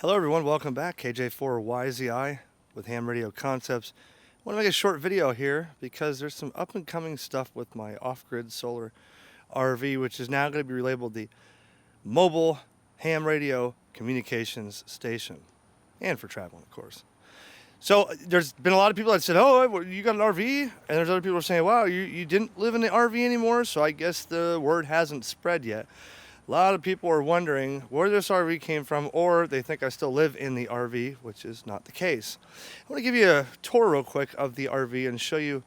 Hello everyone, welcome back. KJ4YZI with HamRadioConcepts. I want to make a short video here because there's some up and coming stuff with my off-grid solar RV, which is now going to be relabeled the Mobile Ham Radio Communications Station, and for traveling, of course. So there's been a lot of people that said, oh, you got an RV? And there's other people who are saying, wow, you didn't live in the RV anymore, so I guess the word hasn't spread yet. A lot of people are wondering where this RV came from, or they think I still live in the RV, which is not the case. I want to give you a tour real quick of the RV and show you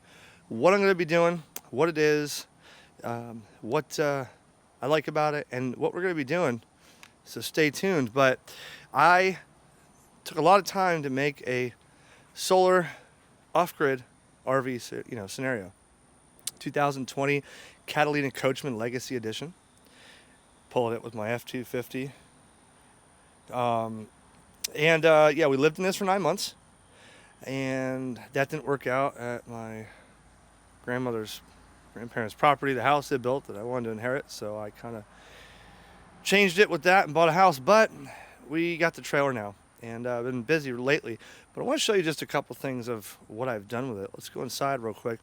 what I'm going to be doing, what it is, what I like about it, and what we're going to be doing. So stay tuned. But I took a lot of time to make a solar off-grid RV scenario. 2020 Catalina Coachmen Legacy Edition. Pulled it with my F-250. Yeah, we lived in this for 9 months. And that didn't work out at my grandparents' property, the house they built that I wanted to inherit. So I kind of changed it with that and bought a house. But we got the trailer now. And I've been busy lately. But I want to show you just a couple things of what I've done with it. Let's go inside real quick.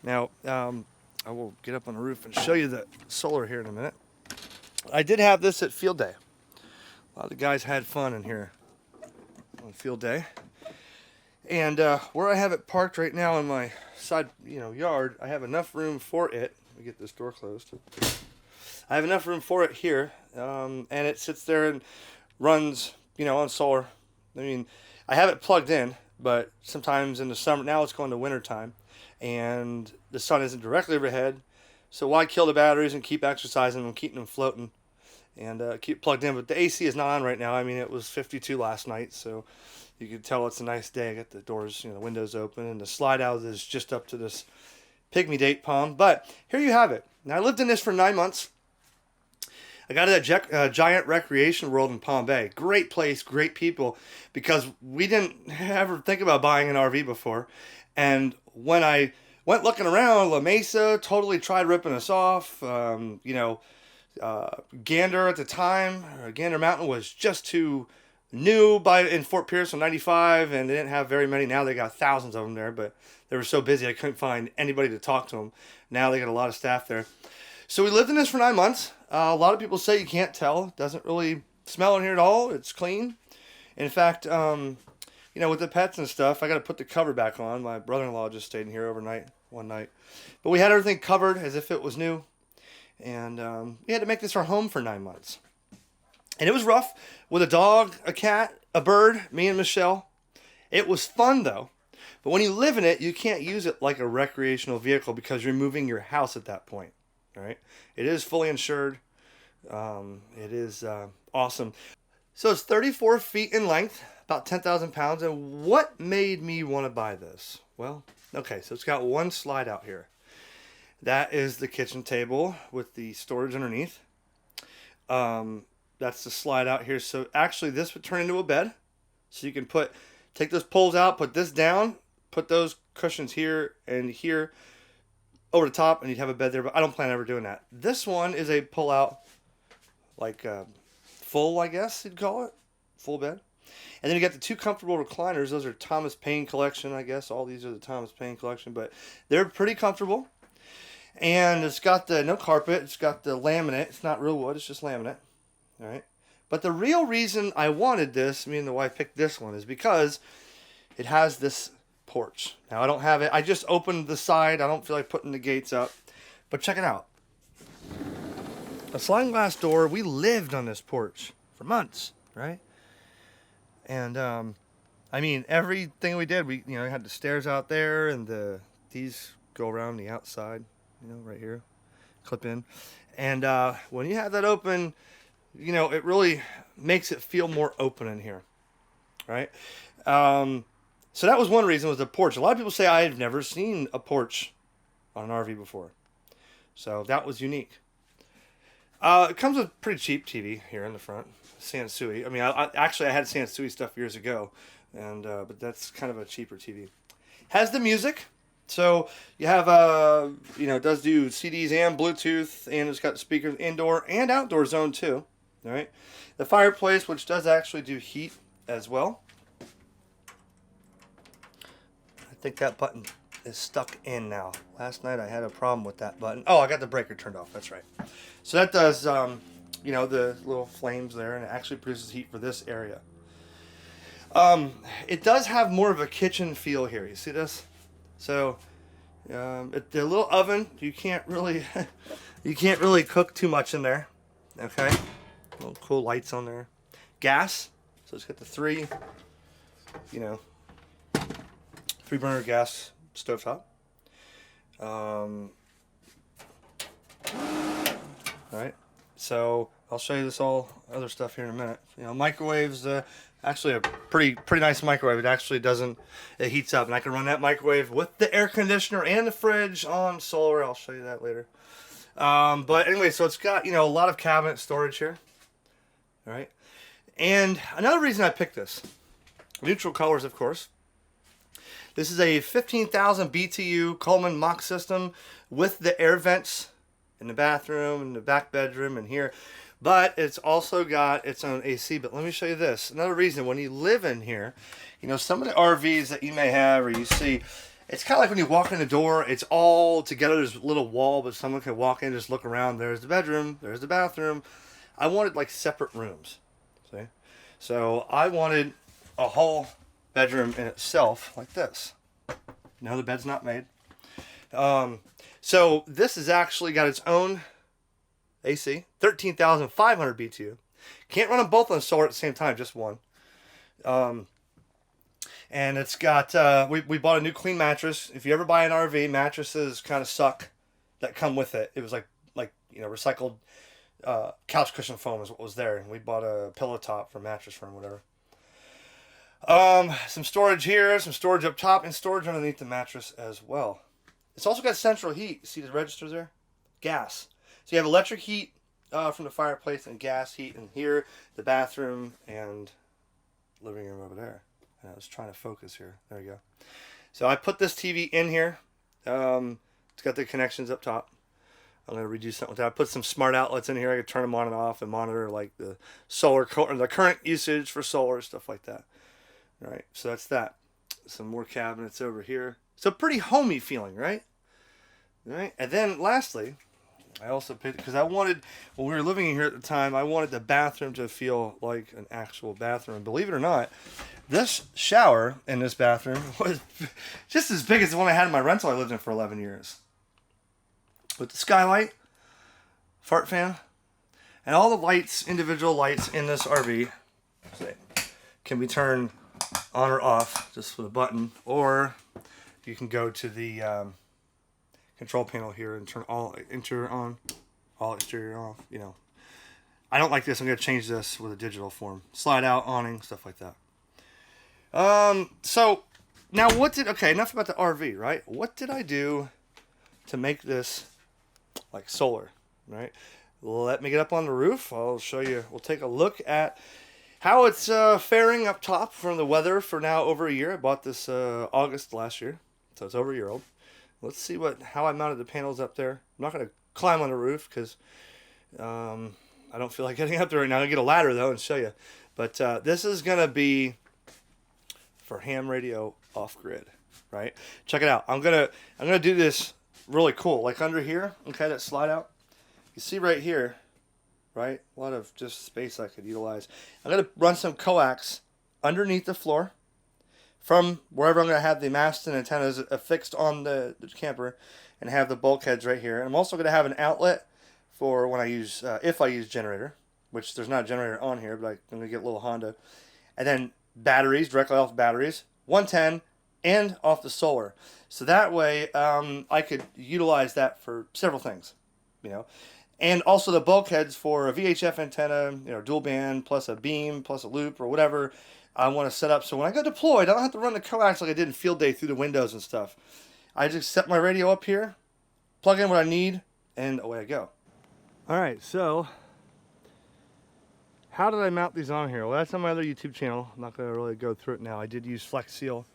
Now, I will get up on the roof and show you the solar here in a minute. I did have this at field day. A lot of the guys had fun in here on field day. And where I have it parked right now in my side, yard, I have enough room for it. Let me get this door closed. I have enough room for it here, and it sits there and runs, on solar. I mean, I have it plugged in, but sometimes in the summer, now it's going to winter time, and the sun isn't directly overhead. So why kill the batteries and keep exercising them, keeping them floating, and keep plugged in? But the AC is not on right now. I mean, it was 52 last night, so you can tell it's a nice day. I got the doors, the windows open, and the slide out is just up to this pygmy date palm. But here you have it. Now, I lived in this for 9 months. I got it at Giant Recreation World in Palm Bay. Great place, great people, because we didn't ever think about buying an RV before. And when I went looking around, La Mesa totally tried ripping us off. Gander at the time, Gander Mountain was just too new in Fort Pierce on 95, and they didn't have very many. Now they got thousands of them there, but they were so busy I couldn't find anybody to talk to them. Now they got a lot of staff there. So we lived in this for 9 months. A lot of people say you can't tell. It doesn't really smell in here at all. It's clean. In fact, with the pets and stuff, I got to put the cover back on. My brother-in-law just stayed in here one night. But we had everything covered as if it was new. And we had to make this our home for 9 months. And it was rough with a dog, a cat, a bird, me and Michelle. It was fun, though. But when you live in it, you can't use it like a recreational vehicle because you're moving your house at that point. All right? It is fully insured. It is awesome. So it's 34 feet in length, about 10,000 pounds. And what made me want to buy this? Well, okay, so it's got one slide out here. That is the kitchen table with the storage underneath. That's the slide out here. So actually this would turn into a bed. So you can take those poles out, put this down, put those cushions here and here over the top, and you'd have a bed there. But I don't plan on ever doing that. This one is a pull out, like full, I guess you'd call it. Full bed. And then you got the two comfortable recliners. Those are Thomas Paine collection, I guess. All these are the Thomas Paine collection, but they're pretty comfortable. And it's got no carpet. It's got the laminate. It's not real wood. It's just laminate. All right. But the real reason I wanted this, me and the wife picked this one, is because it has this porch. Now, I don't have it. I just opened the side. I don't feel like putting the gates up. But check it out. A sliding glass door. We lived on this porch for months, right? And, everything we did, we had the stairs out there, and these go around the outside, right here, clip in. And when you have that open, it really makes it feel more open in here, right? So that was one reason, was the porch. A lot of people say I've never seen a porch on an RV before. So that was unique. It comes with pretty cheap TV here in the front. Sansui. I mean, I had Sansui stuff years ago, but that's kind of a cheaper TV. Has the music. So you have, it does do CDs and Bluetooth, and it's got speakers indoor and outdoor zone too. All right. The fireplace, which does actually do heat as well. I think that button is stuck in now. Last night I had a problem with that button. Oh, I got the breaker turned off. That's right. So that does, you know, the little flames there, and it actually produces heat for this area. It does have more of a kitchen feel here. You see this? So the little oven, you can't really cook too much in there. Okay, little cool lights on there. Gas, so it's got the three burner gas stovetop. All right, so I'll show you this all other stuff here in a minute. You know, microwaves, actually a pretty nice microwave. It actually it heats up, and I can run that microwave with the air conditioner and the fridge on solar. I'll show you that later. But anyway, so it's got, you know, a lot of cabinet storage here. All right. And another reason I picked this, neutral colors, of course. This is a 15,000 BTU Coleman Mach system with the air vents in the bathroom, in the back bedroom, and here. But it's also got its own AC. But let me show you this. Another reason, when you live in here, you know, some of the RVs that you may have or you see, it's kind of like when you walk in the door, it's all together. There's a little wall, but someone can walk in, just look around. There's the bedroom. There's the bathroom. I wanted like separate rooms. See? So I wanted a whole bedroom in itself like this. No, the bed's not made. So this has actually got its own AC, 13,500 BTU. Can't run them both on solar at the same time, just one. And it's got, we bought a new clean mattress. If you ever buy an RV, mattresses kind of suck that come with it. It was like you know, recycled couch cushion foam is what was there. And we bought a pillow top for Mattress Firm, whatever. Some storage here, some storage up top, and storage underneath the mattress as well. It's also got central heat. See the registers there? Gas. So you have electric heat from the fireplace and gas heat in here, the bathroom, and living room over there. I was trying to focus here. There you go. So I put this TV in here. It's got the connections up top. I'm going to redo something with that. I put some smart outlets in here. I can turn them on and off and monitor like the solar, the current usage for solar, stuff like that. All right, so that's that. Some more cabinets over here. So pretty homey feeling, right? All right, and then lastly, I also picked, because I wanted, when we were living in here at the time, I wanted the bathroom to feel like an actual bathroom. And believe it or not, this shower in this bathroom was just as big as the one I had in my rental I lived in for 11 years. With the skylight, fart fan, and all the lights, individual lights in this RV, can be turned on or off just with a button, or you can go to the control panel here and turn all interior on, all exterior off. You know, I don't like this. I'm going to change this with a digital form. Slide out, awning, stuff like that. So now okay, enough about the RV, right? What did I do to make this like solar, right? Let me get up on the roof. I'll show you. We'll take a look at how it's faring up top from the weather for now over a year. I bought this August last year, so it's over a year old. Let's see how I mounted the panels up there. I'm not going to climb on the roof because I don't feel like getting up there right now. I'm going to get a ladder though and show you. But this is going to be for ham radio off grid, right? Check it out. I'm gonna do this really cool, like under here. Okay, that slide out. You see right here, right? A lot of just space I could utilize. I'm gonna run some coax underneath the floor from wherever I'm gonna have the mast and antennas affixed on the camper, and have the bulkheads right here. And I'm also gonna have an outlet for when I use if I use generator, which there's not a generator on here, but I'm gonna get a little Honda, and then batteries, directly off batteries, 110, and off the solar. So that way I could utilize that for several things, you know. And also the bulkheads for a VHF antenna, you know, dual band, plus a beam, plus a loop, or whatever I want to set up. So when I go deployed, I don't have to run the coax like I did in field day through the windows and stuff. I just set my radio up here, plug in what I need, and away I go. All right, so how did I mount these on here? Well, that's on my other YouTube channel. I'm not going to really go through it now. I did use Flex Seal.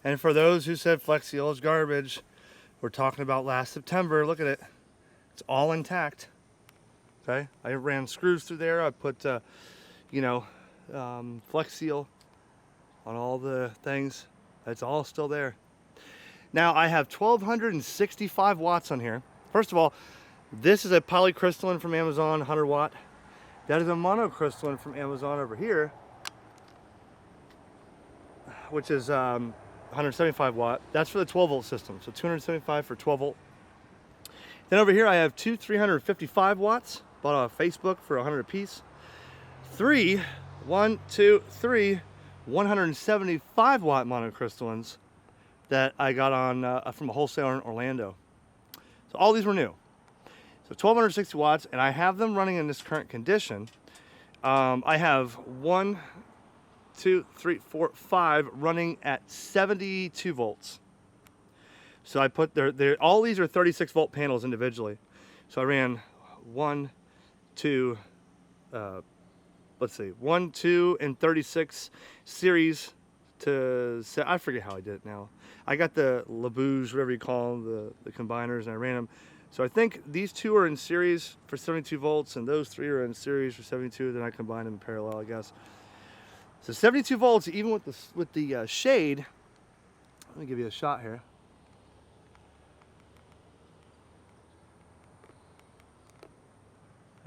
And for those who said Flex Seal is garbage, we're talking about last September. Look at it. It's all intact. Okay? I ran screws through there. I put, Flex Seal on all the things. It's all still there. Now I have 1265 watts on here. First of all, this is a polycrystalline from Amazon, 100 watt. That is a monocrystalline from Amazon over here, which is 175 watt. That's for the 12 volt system. So 275 for 12 volt. Then over here I have two 355 watts, bought off Facebook for 100 a piece. Three 175 watt monocrystallines that I got on from a wholesaler in Orlando. So all these were new. So 1260 watts, and I have them running in this current condition. I have 1, 2, 3, 4, 5 running at 72 volts. So I put all these are 36 volt panels individually. So I ran 1, 2, let's see, 1, 2, and 36 series to, I forget how I did it now. I got the LaBouge, whatever you call them, the combiners, and I ran them. So I think these two are in series for 72 volts, and those three are in series for 72. Then I combine them in parallel, I guess. So 72 volts, even with the shade. Let me give you a shot here.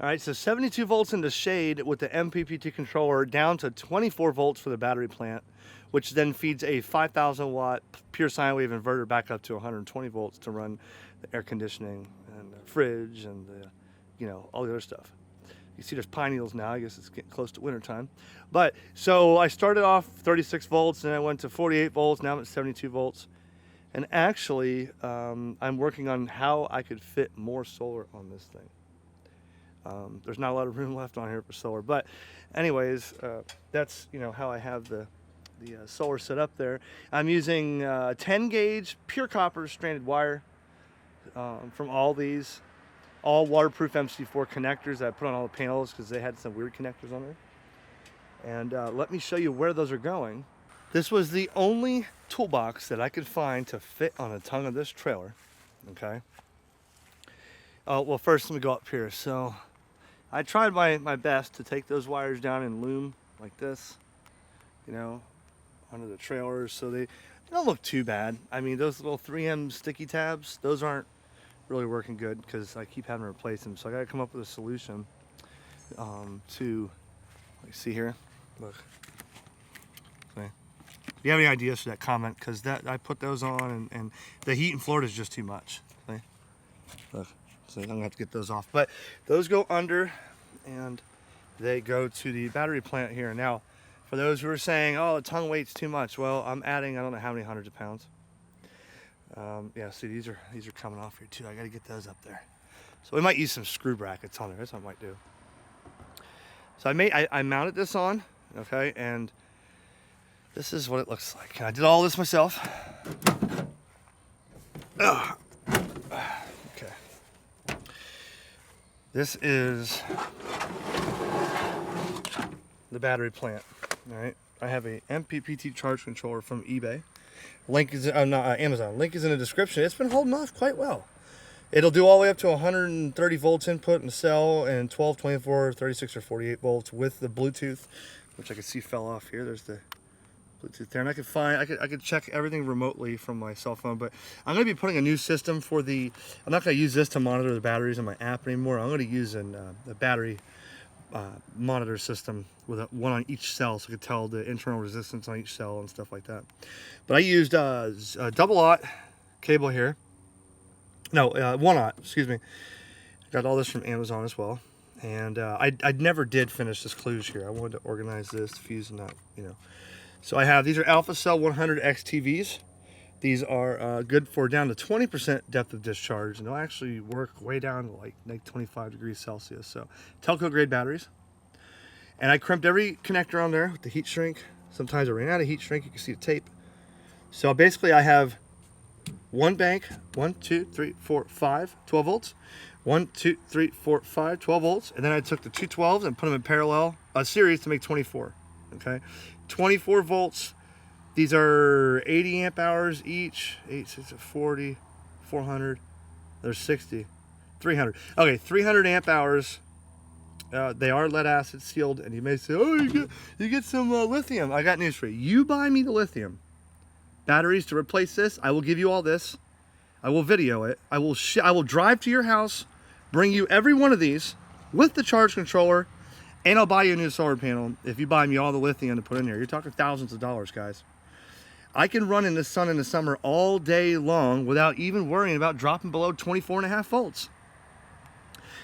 All right, so 72 volts in the shade with the Mpp controller down to 24 volts for the battery plant, which then feeds a 5,000 watt pure sine wave inverter back up to 120 volts to run the air conditioning and the fridge and all the other stuff. You see there's pine needles now. I guess it's getting close to winter time. But so I started off 36 volts and I went to 48 volts. Now I'm at 72 volts. And actually, I'm working on how I could fit more solar on this thing. There's not a lot of room left on here for solar, but anyways, that's how I have the solar set up there. I'm using 10 gauge pure copper stranded wire from all these, all waterproof MC4 connectors that I put on all the panels because they had some weird connectors on there. And let me show you where those are going. This was the only toolbox that I could find to fit on the tongue of this trailer. Okay. Oh, well, first let me go up here. So I tried my best to take those wires down in loom like this, under the trailers, so they don't look too bad. I mean, those little 3M sticky tabs, those aren't really working good because I keep having to replace them. So I got to come up with a solution to, see here, look. Okay. If you have any ideas for that, comment, because I put those on and the heat in Florida is just too much. Okay. Look. So I'm gonna have to get those off, but those go under and they go to the battery plant here. Now, for those who are saying, oh, the tongue weight's too much, well, I'm adding, I don't know how many hundreds of pounds. Yeah, see, these are coming off here too. I got to get those up there. So we might use some screw brackets on there. That's what I might do. So I mounted this on, okay, and this is what it looks like. I did all this myself. Ugh. This is the battery plant. All right, I have a Mpp Charge Controller from eBay. Link is Amazon. Link is in the description. It's been holding off quite well. It'll do all the way up to 130 volts input in the cell and 12, 24, 36, or 48 volts with the Bluetooth, which I can see fell off here. There's the Bluetooth there, and I could check everything remotely from my cell phone. But I'm going to be putting a new system for I'm not going to use this to monitor the batteries in my app anymore. I'm going to use a battery monitor system with one on each cell, so I could tell the internal resistance on each cell and stuff like that. But I used a double-aught cable here. No, 1-aught, excuse me. Got all this from Amazon as well. And I never did finish this kludge here. I wanted to organize this, fuse and that, So I have, these are Alpha Cell 100 XTVs. These are good for down to 20% depth of discharge, and they'll actually work way down to like 25 degrees Celsius. So telco grade batteries. And I crimped every connector on there with the heat shrink. Sometimes I ran out of heat shrink. You can see the tape. So basically I have one bank, 1, 2, 3, 4, 5, 12 volts. 1, 2, 3, 4, 5, 12 volts. And then I took the two 12s and put them in parallel, series to make 24. Okay, 24 volts. These are 80 amp hours each. 8, 6, 40, 400. There's 60, 300. Okay, 300 amp hours They are lead acid sealed, and you may say, oh, you get some lithium. I got news for you. You buy me the lithium batteries to replace this. I will give you all this. I will video it. I will drive to your house, bring you every one of these with the charge controller, and I'll buy you a new solar panel if you buy me all the lithium to put in here. You're talking thousands of dollars, guys. I can run in the sun in the summer all day long without even worrying about dropping below 24.5 volts.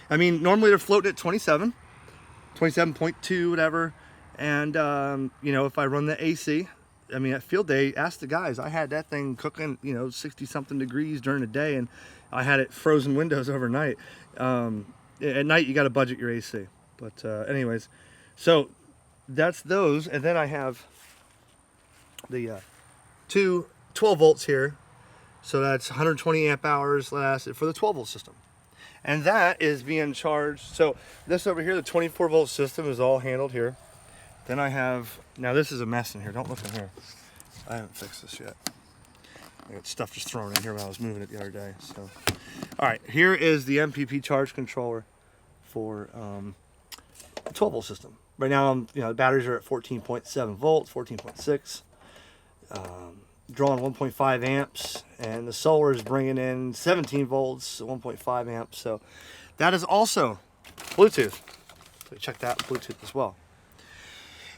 I mean, normally they're floating at 27.2, whatever. And, you know, if I run the AC, I mean, at field day, ask the guys. I had that thing cooking, you know, 60-something degrees during the day, and I had it frozen windows overnight. At night, you got to budget your AC. But anyways, so that's those. And then I have the two 12 volts here. So that's 120 amp hours lead acid for the 12 volt system. And that is being charged. So this over here, the 24 volt system is all handled here. Then I have, now this is a mess in here. Don't look in here. I haven't fixed this yet. I got stuff just thrown in here when I was moving it the other day. So, all right, here is the Mpp Charge Controller for the 12 volt system. Right now, you know, the batteries are at 14.7 volts, 14.6, drawing 1.5 amps, and the solar is bringing in 17 volts, 1.5 amps. So that is also Bluetooth. So check that Bluetooth as well.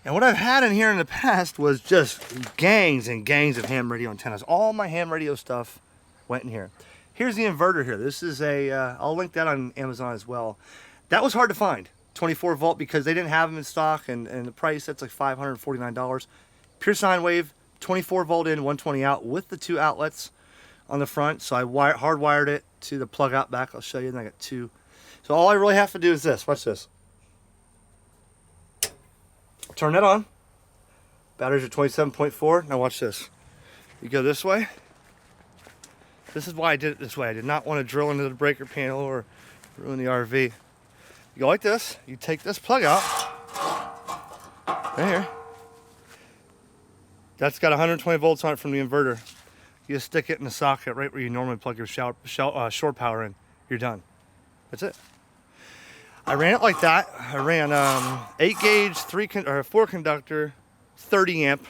And what I've had in here in the past was just gangs and gangs of ham radio antennas. All my ham radio stuff went in here. Here's the inverter here. This is a, I'll link that on Amazon as well. That was hard to find, 24 volt, because they didn't have them in stock, and the price, that's like $549. Pure sine wave, 24 volt in, 120 out with the two outlets on the front. So I hardwired it to the plug out back. I'll show you, and I got two. So all I really have to do is this. Watch this. Turn that on. Batteries are 27.4. Now watch this. You go this way. This is why I did it this way. I did not want to drill into the breaker panel or ruin the RV. You go like this. You take this plug out. Right here. That's got 120 volts on it from the inverter. You just stick it in the socket right where you normally plug your shore power in. You're done. That's it. I ran it like that. I ran 8 gauge, 4 conductor, 30 amp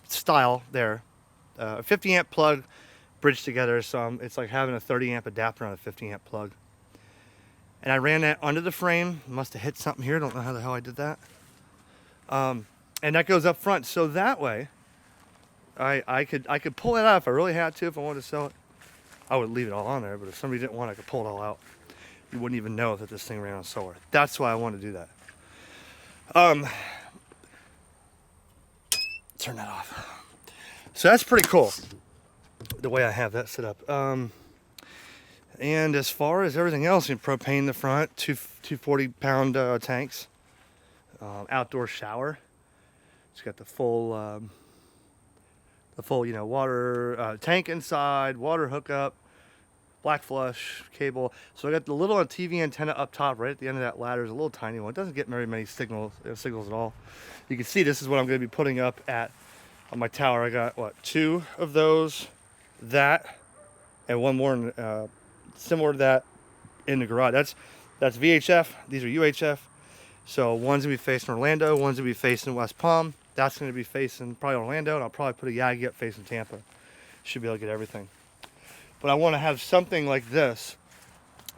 style there. 50 amp plug bridged together. So it's like having a 30 amp adapter on a 50 amp plug. And I ran that under the frame. Must have hit something here. Don't know how the hell I did that. And that goes up front. So that way, I could pull it out if I really had to. If I wanted to sell it, I would leave it all on there. But if somebody didn't want it, I could pull it all out. You wouldn't even know that this thing ran on solar. That's why I want to do that. Turn that off. So that's pretty cool, the way I have that set up. And as far as everything else, you know, propane in the front, 240-pound tanks, outdoor shower. It's got the full you know, water tank inside, water hookup, black flush cable. So I got the little TV antenna up top, right at the end of that ladder. Is a little tiny one. It doesn't get very many signals at all. You can see this is what I'm going to be putting up on my tower. I got what, 2 of those, that, and one more similar to that in the garage. That's VHF. These are UHF. So one's gonna be facing Orlando, one's gonna be facing West Palm. That's gonna be facing probably Orlando, and I'll probably put a Yagi up facing Tampa. Should be able to get everything. But I want to have something like this.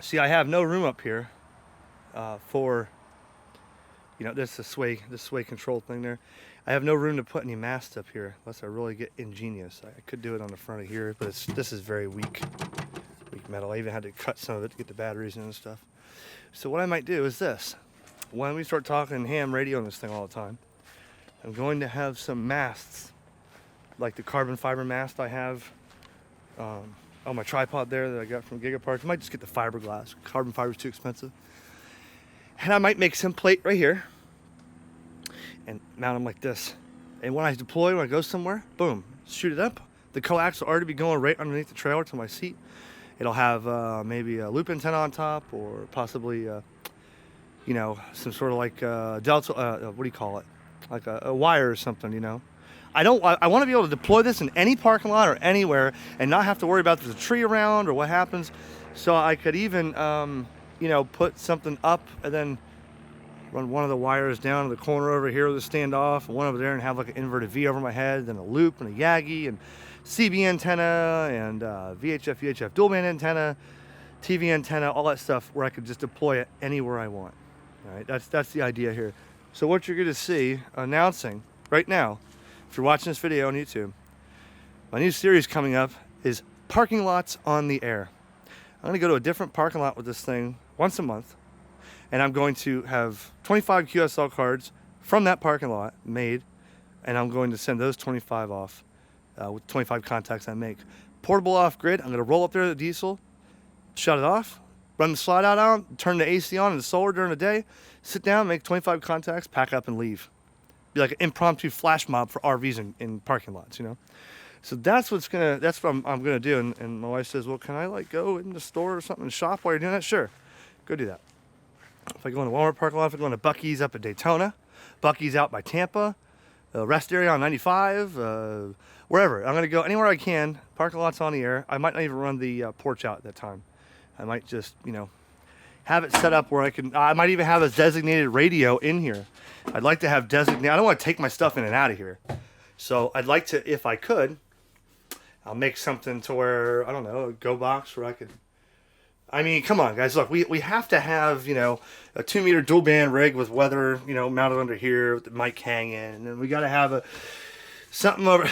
See, I have no room up here for, you know, this sway control thing there. I have no room to put any masts up here unless I really get ingenious. I could do it on the front of here, but this is very weak metal. I even had to cut some of it to get the batteries in and stuff. So what I might do is this. When we start talking ham radio on this thing all the time, I'm going to have some masts, like the carbon fiber mast I have on my tripod there that I got from Gigaparts. I might just get the fiberglass. Carbon fiber is too expensive. And I might make some plate right here and mount them like this. And when I deploy, when I go somewhere, boom, shoot it up. The coax will already be going right underneath the trailer to my seat. It'll have maybe a loop antenna on top, or possibly, you know, some sort of like delta, what do you call it? Like a wire or something, you know. I want to be able to deploy this in any parking lot or anywhere and not have to worry about if there's a tree around or what happens. So I could even, you know, put something up and then run one of the wires down in the corner over here with a standoff, and one over there, and have like an inverted V over my head, then a loop and a Yagi and CB antenna and VHF dual band antenna, TV antenna, all that stuff where I could just deploy it anywhere I want. All right, that's the idea here. So what you're going to see announcing right now, if you're watching this video on YouTube, my new series coming up is Parking Lots on the Air. I'm going to go to a different parking lot with this thing once a month, and I'm going to have 25 QSL cards from that parking lot made, and I'm going to send those 25 off with 25 contacts I make. Portable off-grid, I'm going to roll up there the diesel, shut it off, run the slide out on, turn the AC on and the solar during the day, sit down, make 25 contacts, pack up and leave. Be like an impromptu flash mob for RVs in parking lots, you know? So that's what I'm gonna do. And my wife says, well, can I like go in the store or something and shop while you're doing that? Sure, go do that. If I go in the Walmart parking lot, if I go into Buc-ee's up at Daytona, Buc-ee's out by Tampa, rest area on 95, wherever. I'm gonna go anywhere I can, parking lots on the air. I might not even run the porch out at that time. I might just, you know, have it set up where I might even have a designated radio in here. I'd like to have designated, I don't want to take my stuff in and out of here. So I'd like to, if I could, I'll make something to where, I don't know, a go box where I could, I mean, come on, guys, look, we have to have, you know, a 2-meter dual band rig with weather, you know, mounted under here with the mic hanging, and then we got to have something over.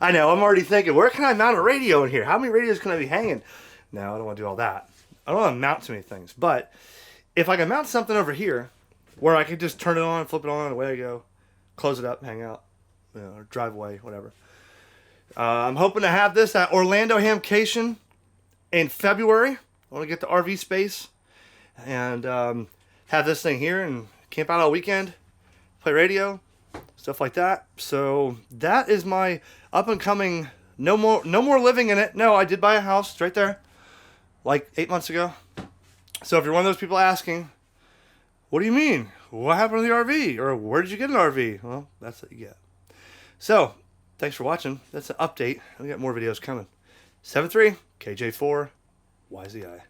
I know, I'm already thinking, where can I mount a radio in here? How many radios can I be hanging? No, I don't want to do all that. I don't want to mount too many things, but if I can mount something over here where I can just turn it on, flip it on, and away I go, close it up, hang out, you know, or drive away, whatever. I'm hoping to have this at Orlando Hamcation in February. I want to get the RV space and have this thing here and camp out all weekend, play radio, stuff like that. So that is my up and coming. No more living in it. No, I did buy a house. It's right there, like 8 months ago. So if you're one of those people asking, what do you mean? What happened to the RV? Or where did you get an RV? Well, that's what you get. So thanks for watching. That's an update. We got more videos coming. 73 KJ4 YZI.